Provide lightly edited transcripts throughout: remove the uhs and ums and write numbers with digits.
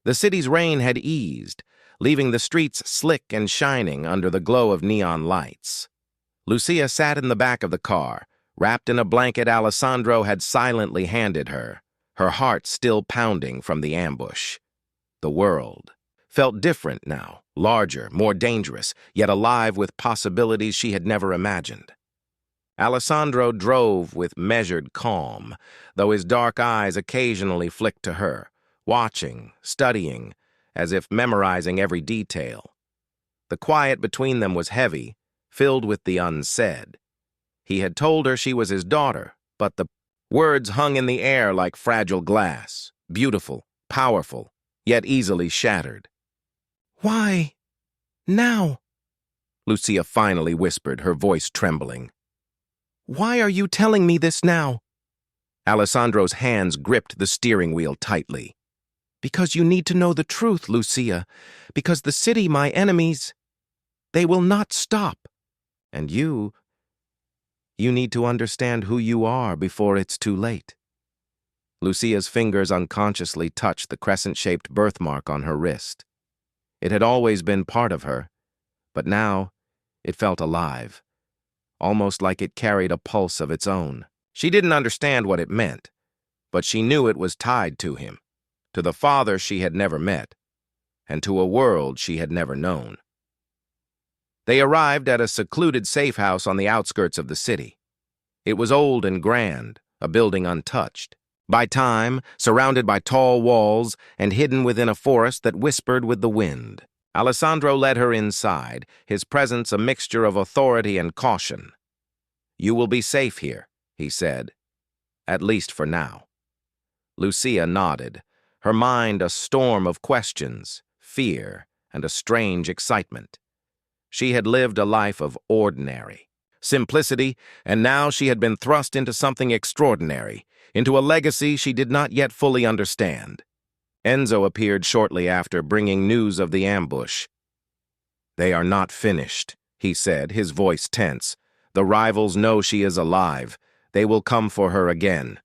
The city's rain had eased, leaving the streets slick and shining under the glow of neon lights. Lucia sat in the back of the car, wrapped in a blanket Alessandro had silently handed her, her heart still pounding from the ambush. The world felt different now, larger, more dangerous, yet alive with possibilities she had never imagined. Alessandro drove with measured calm, though his dark eyes occasionally flicked to her, watching, studying, as if memorizing every detail. The quiet between them was heavy, filled with the unsaid. He had told her she was his daughter, but the words hung in the air like fragile glass, beautiful, powerful, yet easily shattered. "Why? Now?" Lucia finally whispered, her voice trembling. "Why are you telling me this now?" Alessandro's hands gripped the steering wheel tightly. "Because you need to know the truth, Lucia. Because the city, my enemies, they will not stop. And you need to understand who you are before it's too late." Lucia's fingers unconsciously touched the crescent-shaped birthmark on her wrist. It had always been part of her, but now it felt alive, almost like it carried a pulse of its own. She didn't understand what it meant, but she knew it was tied to him, to the father she had never met, and to a world she had never known. They arrived at a secluded safe house on the outskirts of the city. It was old and grand, a building untouched by time, surrounded by tall walls, and hidden within a forest that whispered with the wind. Alessandro led her inside, his presence a mixture of authority and caution. "You will be safe here," he said, "at least for now." Lucia nodded, her mind a storm of questions, fear, and a strange excitement. She had lived a life of ordinary simplicity, and now she had been thrust into something extraordinary, into a legacy she did not yet fully understand. Enzo appeared shortly after, bringing news of the ambush. "They are not finished," he said, his voice tense. "The rivals know she is alive. They will come for her again."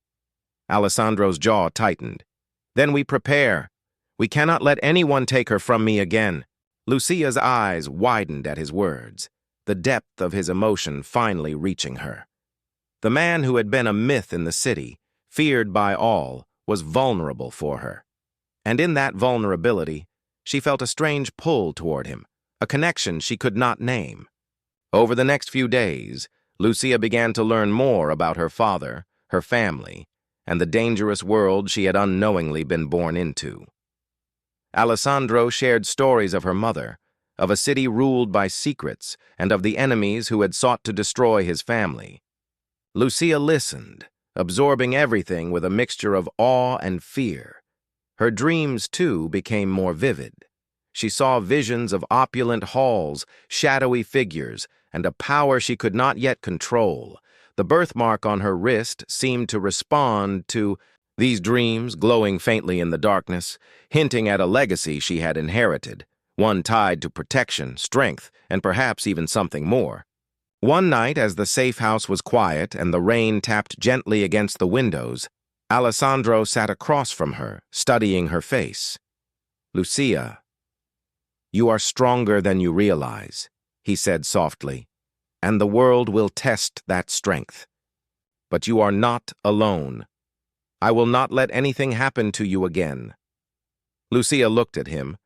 Alessandro's jaw tightened. "Then we prepare. We cannot let anyone take her from me again." Lucia's eyes widened at his words, the depth of his emotion finally reaching her. The man who had been a myth in the city, feared by all, was vulnerable for her. And in that vulnerability, she felt a strange pull toward him, a connection she could not name. Over the next few days, Lucia began to learn more about her father, her family, and the dangerous world she had unknowingly been born into. Alessandro shared stories of her mother, of a city ruled by secrets, and of the enemies who had sought to destroy his family. Lucia listened, absorbing everything with a mixture of awe and fear. Her dreams, too, became more vivid. She saw visions of opulent halls, shadowy figures, and a power she could not yet control. The birthmark on her wrist seemed to respond to these dreams, glowing faintly in the darkness, hinting at a legacy she had inherited, one tied to protection, strength, and perhaps even something more. One night, as the safe house was quiet and the rain tapped gently against the windows, Alessandro sat across from her, studying her face. "Lucia, you are stronger than you realize," he said softly, "and the world will test that strength. But you are not alone. I will not let anything happen to you again." Lucia looked at him,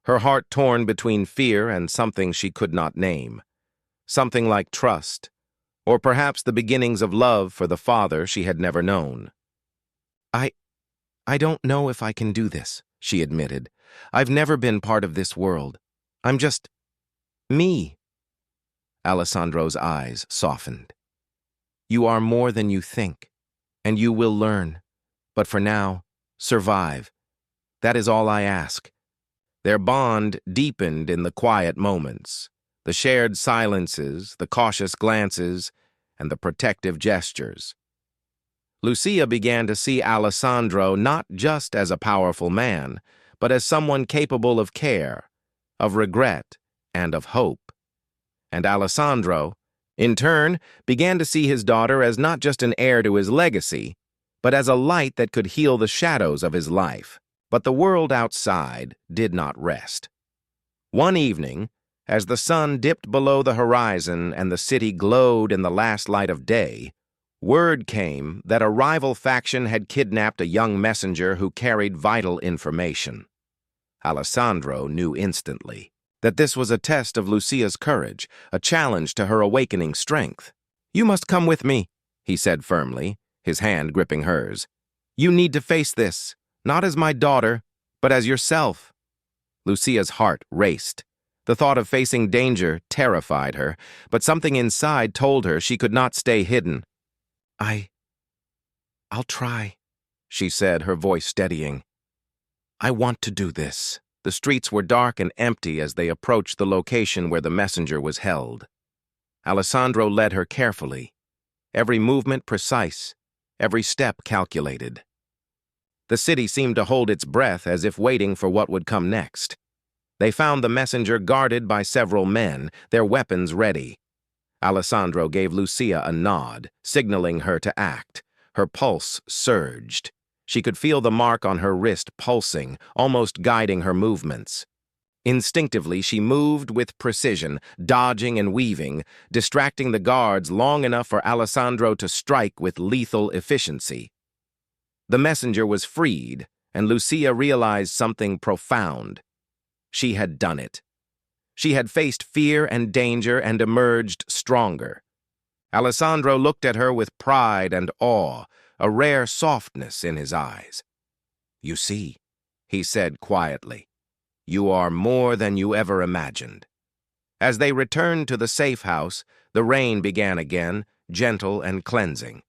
her heart torn between fear and something she could not name. Something like trust, or perhaps the beginnings of love for the father she had never known. I don't know if I can do this," she admitted. "I've never been part of this world. I'm just me." Alessandro's eyes softened. "You are more than you think, and you will learn. But for now, survive. That is all I ask." Their bond deepened in the quiet moments, the shared silences, the cautious glances, and the protective gestures. Lucia began to see Alessandro not just as a powerful man, but as someone capable of care, of regret, and of hope. And Alessandro, in turn, began to see his daughter as not just an heir to his legacy, but as a light that could heal the shadows of his life. But the world outside did not rest. One evening, as the sun dipped below the horizon and the city glowed in the last light of day, word came that a rival faction had kidnapped a young messenger who carried vital information. Alessandro knew instantly that this was a test of Lucia's courage, a challenge to her awakening strength. "You must come with me," he said firmly, his hand gripping hers. "You need to face this, not as my daughter, but as yourself." Lucia's heart raced. The thought of facing danger terrified her, but something inside told her she could not stay hidden. I'll try," she said, her voice steadying. "I want to do this." The streets were dark and empty as they approached the location where the messenger was held. Alessandro led her carefully, every movement precise, every step calculated. The city seemed to hold its breath as if waiting for what would come next. They found the messenger guarded by several men, their weapons ready. Alessandro gave Lucia a nod, signaling her to act. Her pulse surged. She could feel the mark on her wrist pulsing, almost guiding her movements. Instinctively, she moved with precision, dodging and weaving, distracting the guards long enough for Alessandro to strike with lethal efficiency. The messenger was freed, and Lucia realized something profound. She had done it. She had faced fear and danger and emerged stronger. Alessandro looked at her with pride and awe, a rare softness in his eyes. "You see," he said quietly, "you are more than you ever imagined." As they returned to the safe house, the rain began again, gentle and cleansing.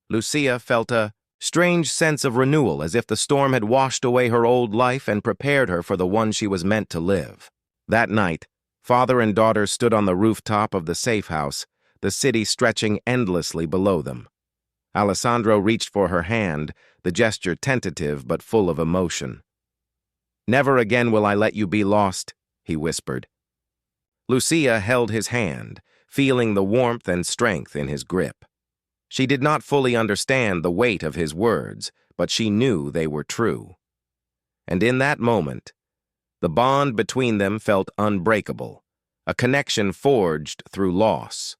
Lucia felt a strange sense of renewal, as if the storm had washed away her old life and prepared her for the one she was meant to live. That night, father and daughter stood on the rooftop of the safe house, the city stretching endlessly below them. Alessandro reached for her hand, the gesture tentative but full of emotion. "Never again will I let you be lost," he whispered. Lucia held his hand, feeling the warmth and strength in his grip. She did not fully understand the weight of his words, but she knew they were true. And in that moment, the bond between them felt unbreakable, a connection forged through loss,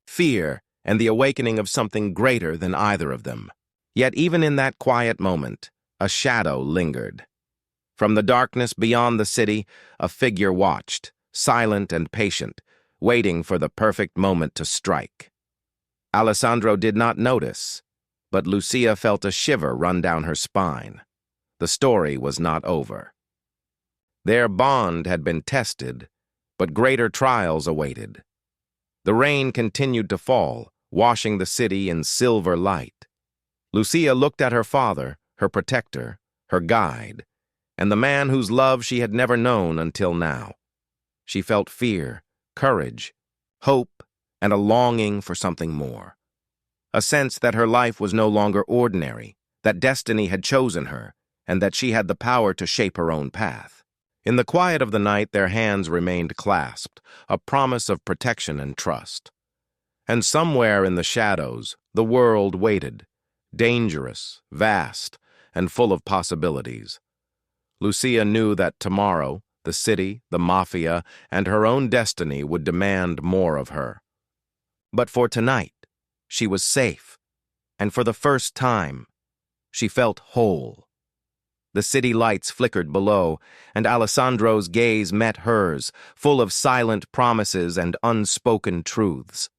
fear, and the awakening of something greater than either of them. Yet even in that quiet moment, a shadow lingered. From the darkness beyond the city, a figure watched, silent and patient, waiting for the perfect moment to strike. Alessandro did not notice, but Lucia felt a shiver run down her spine. The story was not over. Their bond had been tested, but greater trials awaited. The rain continued to fall, washing the city in silver light. Lucia looked at her father, her protector, her guide, and the man whose love she had never known until now. She felt fear, courage, hope, and a longing for something more. A sense that her life was no longer ordinary, that destiny had chosen her, and that she had the power to shape her own path. In the quiet of the night, their hands remained clasped, a promise of protection and trust. And somewhere in the shadows, the world waited, dangerous, vast, and full of possibilities. Lucia knew that tomorrow, the city, the mafia, and her own destiny would demand more of her. But for tonight, she was safe, and for the first time, she felt whole. The city lights flickered below, and Alessandro's gaze met hers, full of silent promises and unspoken truths.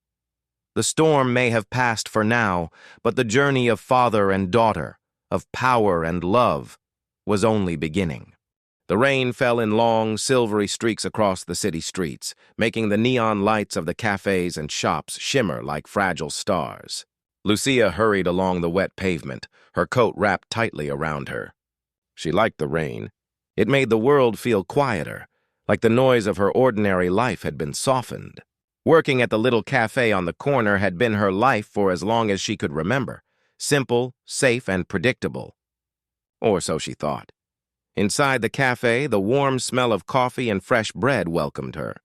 The storm may have passed for now, but the journey of father and daughter, of power and love, was only beginning. The rain fell in long, silvery streaks across the city streets, making the neon lights of the cafes and shops shimmer like fragile stars. Lucia hurried along the wet pavement, her coat wrapped tightly around her. She liked the rain. It made the world feel quieter, like the noise of her ordinary life had been softened. Working at the little cafe on the corner had been her life for as long as she could remember. Simple, safe, and predictable. Or so she thought. Inside the cafe, the warm smell of coffee and fresh bread welcomed her.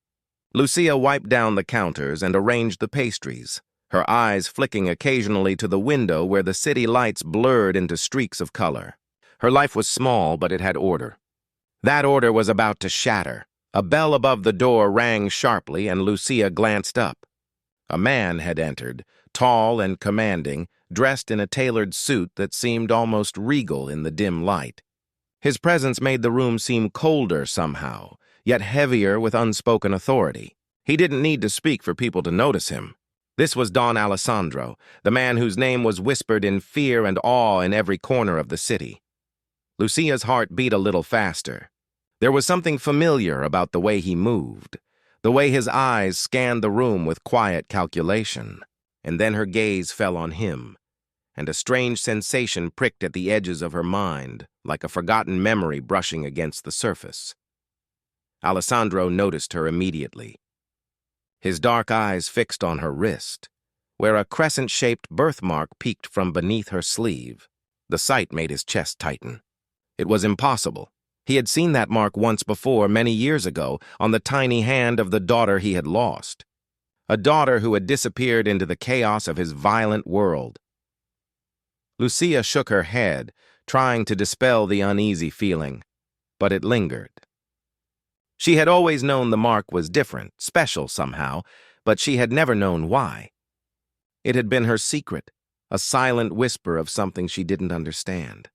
Lucia wiped down the counters and arranged the pastries, her eyes flicking occasionally to the window where the city lights blurred into streaks of color. Her life was small, but it had order. That order was about to shatter. A bell above the door rang sharply, and Lucia glanced up. A man had entered, tall and commanding, dressed in a tailored suit that seemed almost regal in the dim light. His presence made the room seem colder somehow, yet heavier with unspoken authority. He didn't need to speak for people to notice him. This was Don Alessandro, the man whose name was whispered in fear and awe in every corner of the city. Lucia's heart beat a little faster. There was something familiar about the way he moved, the way his eyes scanned the room with quiet calculation. And then her gaze fell on him, and a strange sensation pricked at the edges of her mind, like a forgotten memory brushing against the surface. Alessandro noticed her immediately. His dark eyes fixed on her wrist, where a crescent-shaped birthmark peeked from beneath her sleeve. The sight made his chest tighten. It was impossible. He had seen that mark once before, many years ago, on the tiny hand of the daughter he had lost. A daughter who had disappeared into the chaos of his violent world. Lucia shook her head, trying to dispel the uneasy feeling, but it lingered. She had always known the mark was different, special somehow, but she had never known why. It had been her secret, a silent whisper of something she didn't understand.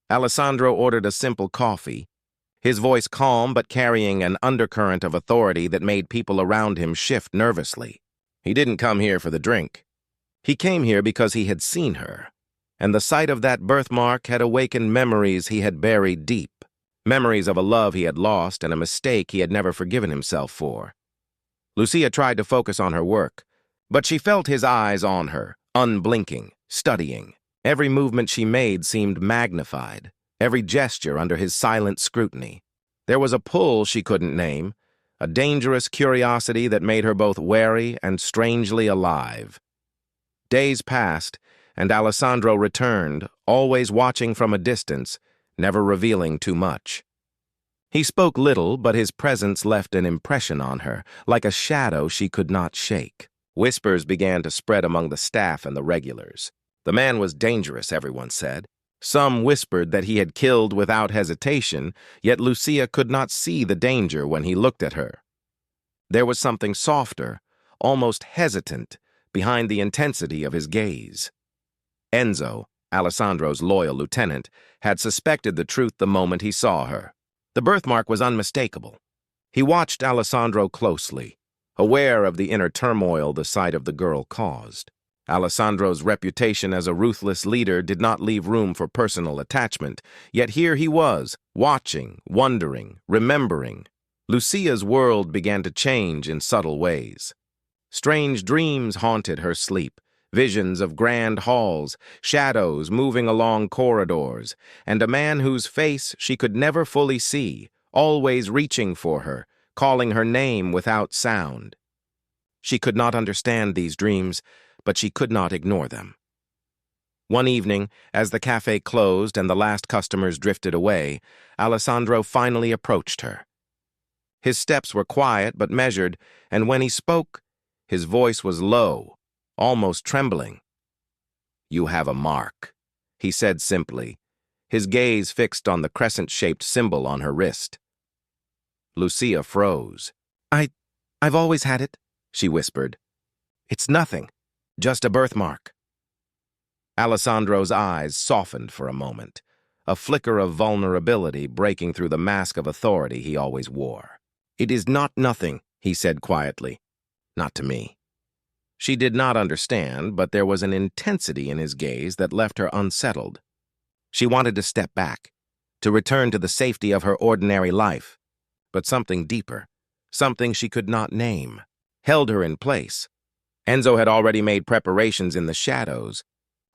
Alessandro ordered a simple coffee, his voice calm but carrying an undercurrent of authority that made people around him shift nervously. He didn't come here for the drink. He came here because he had seen her, and the sight of that birthmark had awakened memories he had buried deep, memories of a love he had lost and a mistake he had never forgiven himself for. Lucia tried to focus on her work, but she felt his eyes on her, unblinking, studying. Every movement she made seemed magnified, every gesture under his silent scrutiny. There was a pull she couldn't name, a dangerous curiosity that made her both wary and strangely alive. Days passed, and Alessandro returned, always watching from a distance, never revealing too much. He spoke little, but his presence left an impression on her, like a shadow she could not shake. Whispers began to spread among the staff and the regulars. The man was dangerous, everyone said. Some whispered that he had killed without hesitation, yet Lucia could not see the danger when he looked at her. There was something softer, almost hesitant, behind the intensity of his gaze. Enzo, Alessandro's loyal lieutenant, had suspected the truth the moment he saw her. The birthmark was unmistakable. He watched Alessandro closely, aware of the inner turmoil the sight of the girl caused. Alessandro's reputation as a ruthless leader did not leave room for personal attachment, yet here he was, watching, wondering, remembering. Lucia's world began to change in subtle ways. Strange dreams haunted her sleep, visions of grand halls, shadows moving along corridors, and a man whose face she could never fully see, always reaching for her, calling her name without sound. She could not understand these dreams, but she could not ignore them. One evening, as the cafe closed and the last customers drifted away, Alessandro finally approached her. His steps were quiet but measured, and when he spoke, his voice was low, almost trembling. "You have a mark," he said simply, his gaze fixed on the crescent-shaped symbol on her wrist. Lucia froze. I've always had it," she whispered. "It's nothing. Just a birthmark." Alessandro's eyes softened for a moment, a flicker of vulnerability breaking through the mask of authority he always wore. "It is not nothing," he said quietly. "Not to me." She did not understand, but there was an intensity in his gaze that left her unsettled. She wanted to step back, to return to the safety of her ordinary life, but something deeper, something she could not name, held her in place. Enzo had already made preparations in the shadows,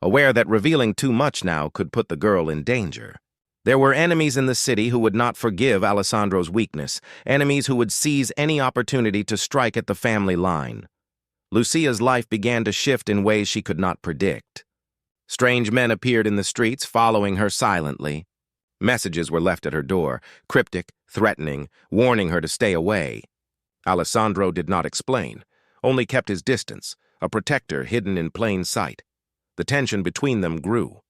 aware that revealing too much now could put the girl in danger. There were enemies in the city who would not forgive Alessandro's weakness, enemies who would seize any opportunity to strike at the family line. Lucia's life began to shift in ways she could not predict. Strange men appeared in the streets, following her silently. Messages were left at her door, cryptic, threatening, warning her to stay away. Alessandro did not explain, only kept his distance, a protector hidden in plain sight. The tension between them grew.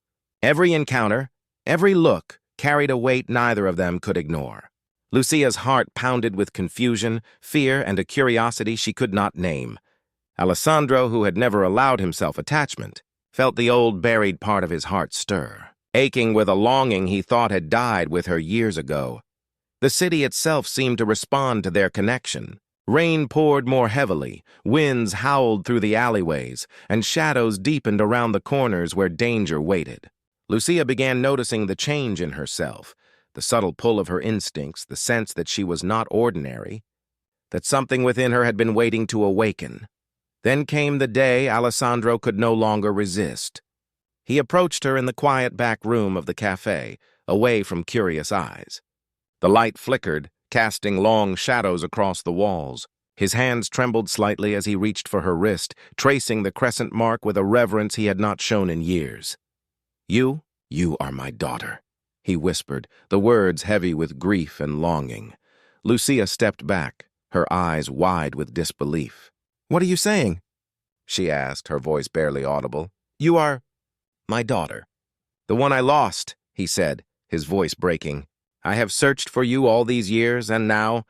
Every encounter, every look, carried a weight neither of them could ignore. Lucia's heart pounded with confusion, fear, and a curiosity she could not name. Alessandro, who had never allowed himself attachment, felt the old buried part of his heart stir, aching with a longing he thought had died with her years ago. The city itself seemed to respond to their connection. Rain poured more heavily, winds howled through the alleyways, and shadows deepened around the corners where danger waited. Lucia began noticing the change in herself, the subtle pull of her instincts, the sense that she was not ordinary, that something within her had been waiting to awaken. Then came the day Alessandro could no longer resist. He approached her in the quiet back room of the cafe, away from curious eyes. The light flickered, casting long shadows across the walls. His hands trembled slightly as he reached for her wrist, tracing the crescent mark with a reverence he had not shown in years. You are my daughter," he whispered, the words heavy with grief and longing. Lucia stepped back, her eyes wide with disbelief. "What are you saying?" she asked, her voice barely audible. "You are my daughter." "The one I lost," he said, his voice breaking. "I have searched for you all these years, and now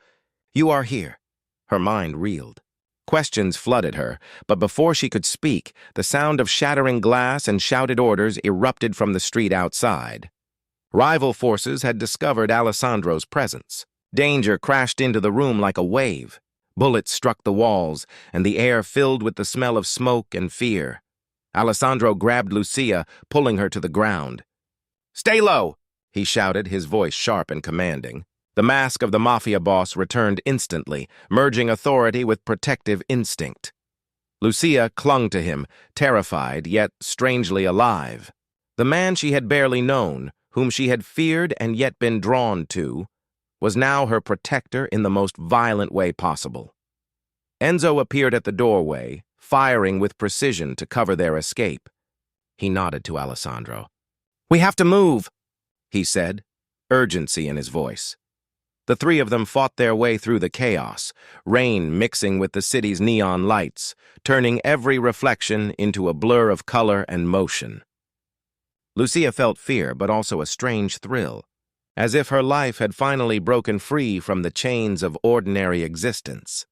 you are here." Her mind reeled. Questions flooded her, but before she could speak, the sound of shattering glass and shouted orders erupted from the street outside. Rival forces had discovered Alessandro's presence. Danger crashed into the room like a wave. Bullets struck the walls, and the air filled with the smell of smoke and fear. Alessandro grabbed Lucia, pulling her to the ground. "Stay low!" he shouted, his voice sharp and commanding. The mask of the mafia boss returned instantly, merging authority with protective instinct. Lucia clung to him, terrified, yet strangely alive. The man she had barely known, whom she had feared and yet been drawn to, was now her protector in the most violent way possible. Enzo appeared at the doorway, firing with precision to cover their escape. He nodded to Alessandro. "We have to move," he said, urgency in his voice. The three of them fought their way through the chaos, rain mixing with the city's neon lights, turning every reflection into a blur of color and motion. Lucia felt fear, but also a strange thrill, as if her life had finally broken free from the chains of ordinary existence.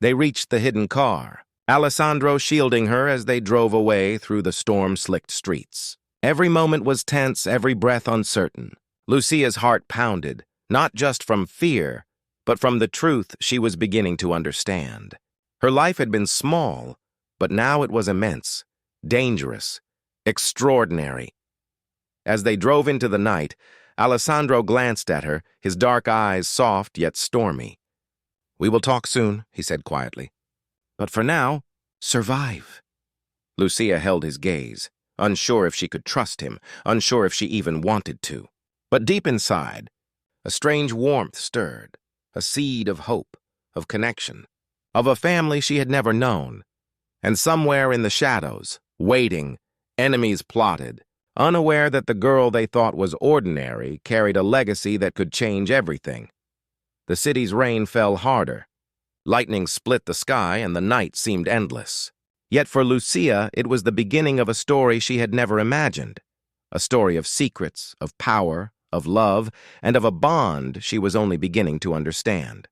They reached the hidden car, Alessandro shielding her as they drove away through the storm-slicked streets. Every moment was tense, every breath uncertain. Lucia's heart pounded, not just from fear, but from the truth she was beginning to understand. Her life had been small, but now it was immense, dangerous, extraordinary. As they drove into the night, Alessandro glanced at her, his dark eyes soft yet stormy. "We will talk soon," he said quietly. "But for now, survive." Lucia held his gaze, unsure if she could trust him, unsure if she even wanted to. But deep inside, a strange warmth stirred, a seed of hope, of connection, of a family she had never known. And somewhere in the shadows, waiting, enemies plotted, unaware that the girl they thought was ordinary carried a legacy that could change everything. The city's rain fell harder. Lightning split the sky and the night seemed endless. Yet for Lucia, it was the beginning of a story she had never imagined. A story of secrets, of power, of love, and of a bond she was only beginning to understand.